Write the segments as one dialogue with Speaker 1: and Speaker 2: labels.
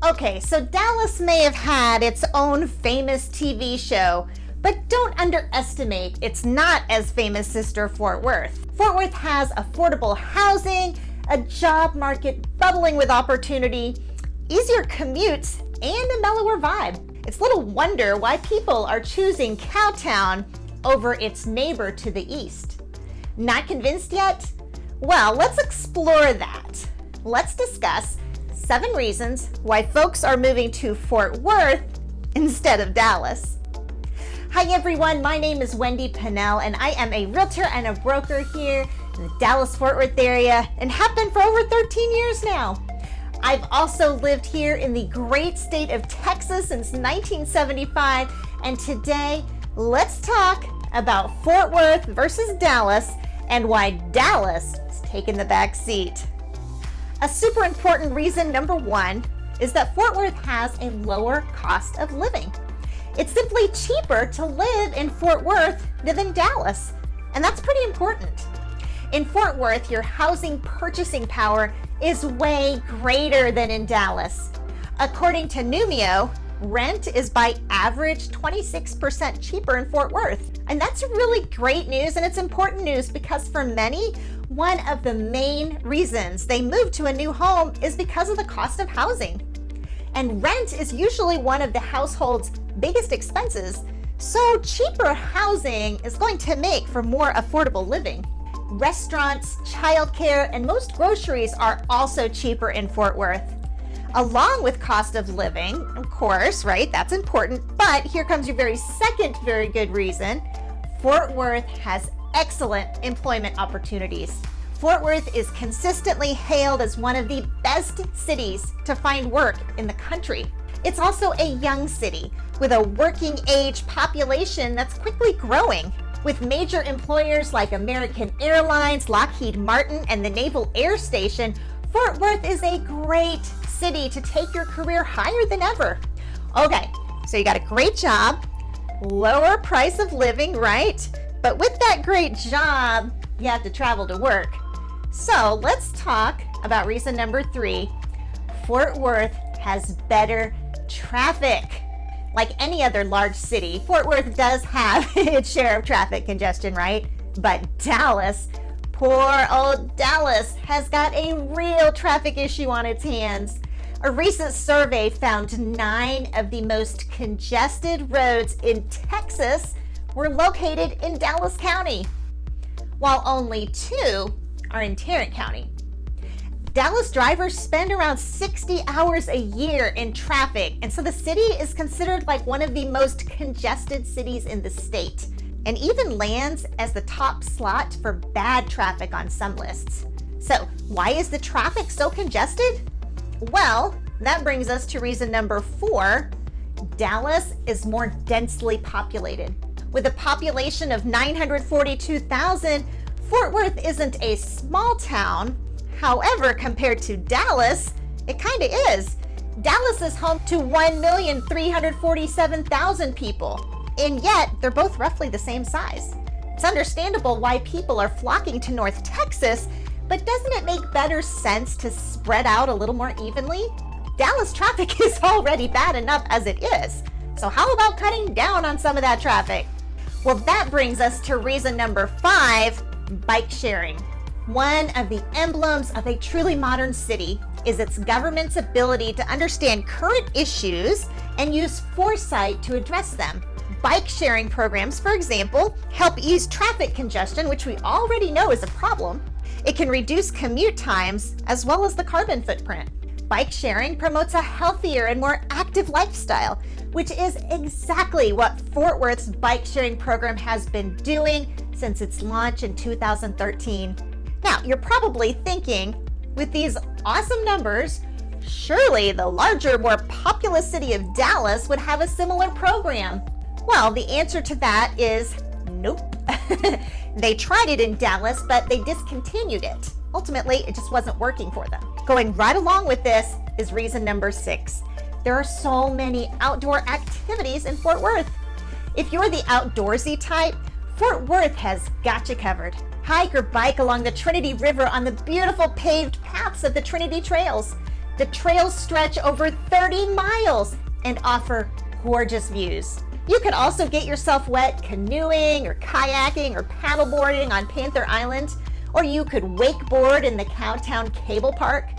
Speaker 1: Okay, so Dallas may have had its own famous TV show, but don't underestimate its not as famous sister, Fort Worth. Fort Worth has affordable housing, a job market bubbling with opportunity, easier commutes, and a mellower vibe. It's little wonder why people are choosing Cowtown over its neighbor to the east. Not convinced yet? Well, let's explore that. Let's discuss 7 reasons why folks are moving to Fort Worth instead of Dallas. Hi everyone, my name is Wendy Pinnell and I am a realtor and a broker here in the Dallas-Fort Worth area and have been for over 13 years now. I've also lived here in the great state of Texas since 1975, and today let's talk about Fort Worth versus Dallas and why Dallas is taking the back seat. A super important reason, number 1, is that Fort Worth has a lower cost of living. It's simply cheaper to live in Fort Worth than in Dallas, and that's pretty important. In Fort Worth, your housing purchasing power is way greater than in Dallas. According to Numio, rent is by average 26% cheaper in Fort Worth. And that's really great news, and it's important news because for many, one of the main reasons they move to a new home is because of the cost of housing. And rent is usually one of the household's biggest expenses, so cheaper housing is going to make for more affordable living. Restaurants, childcare, and most groceries are also cheaper in Fort Worth. Along with cost of living, of course, right? That's important. But here comes your second very good reason. Fort Worth has excellent employment opportunities. Fort Worth is consistently hailed as one of the best cities to find work in the country. It's also a young city with a working age population that's quickly growing. With major employers like American Airlines, Lockheed Martin, and the Naval Air Station, Fort Worth is a great city to take your career higher than ever. Okay, so you got a great job, lower price of living, right? But with that great job, you have to travel to work. So let's talk about reason number 3. Fort Worth has better traffic. Like any other large city, Fort Worth does have its share of traffic congestion, right? But Dallas, poor old Dallas, has got a real traffic issue on its hands. A recent survey found 9 of the most congested roads in Texas were located in Dallas County, while only 2 are in Tarrant County. Dallas drivers spend around 60 hours a year in traffic, and so the city is considered like one of the most congested cities in the state, and even lands as the top slot for bad traffic on some lists. So why is the traffic so congested? Well, that brings us to reason number 4. Dallas is more densely populated. With a population of 942,000, Fort Worth isn't a small town. However, compared to Dallas, it kind of is. Dallas is home to 1,347,000 people, and yet they're both roughly the same size. It's understandable why people are flocking to North Texas, but doesn't it make better sense to spread out a little more evenly? Dallas traffic is already bad enough as it is, so how about cutting down on some of that traffic? Well, that brings us to reason number 5, bike sharing. One of the emblems of a truly modern city is its government's ability to understand current issues and use foresight to address them. Bike sharing programs, for example, help ease traffic congestion, which we already know is a problem. It can reduce commute times as well as the carbon footprint. Bike sharing promotes a healthier and more active lifestyle, which is exactly what Fort Worth's bike sharing program has been doing since its launch in 2013. Now, you're probably thinking, with these awesome numbers, surely the larger, more populous city of Dallas would have a similar program. Well, the answer to that is nope. They tried it in Dallas, but they discontinued it. Ultimately, it just wasn't working for them. Going right along with this is reason number 6. There are so many outdoor activities in Fort Worth. If you're the outdoorsy type, Fort Worth has got you covered. Hike or bike along the Trinity River on the beautiful paved paths of the Trinity Trails. The trails stretch over 30 miles and offer gorgeous views. You could also get yourself wet canoeing or kayaking or paddleboarding on Panther Island, or you could wakeboard in the Cowtown Cable Park.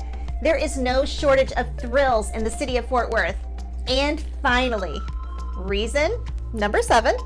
Speaker 1: There is no shortage of thrills in the city of Fort Worth. And finally, reason number 7,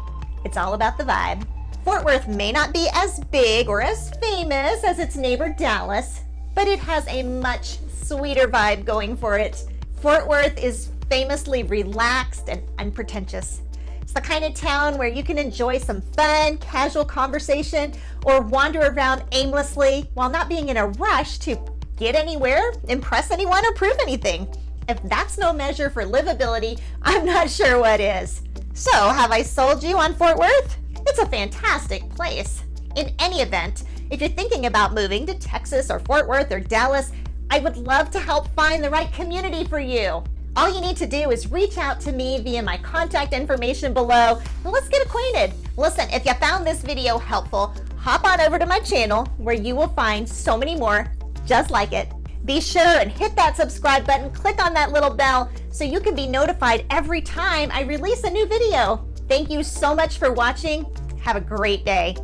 Speaker 1: it's all about the vibe. Fort Worth may not be as big or as famous as its neighbor Dallas, but it has a much sweeter vibe going for it. Fort Worth is famously relaxed and unpretentious. It's the kind of town where you can enjoy some fun, casual conversation or wander around aimlessly while not being in a rush to get anywhere, impress anyone, or prove anything. If that's no measure for livability, I'm not sure what is. So, have I sold you on Fort Worth? It's a fantastic place. In any event, if you're thinking about moving to Texas or Fort Worth or Dallas, I would love to help find the right community for you. All you need to do is reach out to me via my contact information below, and let's get acquainted. Listen, if you found this video helpful, hop on over to my channel where you will find so many more just like it. Be sure and hit that subscribe button, click on that little bell so you can be notified every time I release a new video. Thank you so much for watching. Have a great day.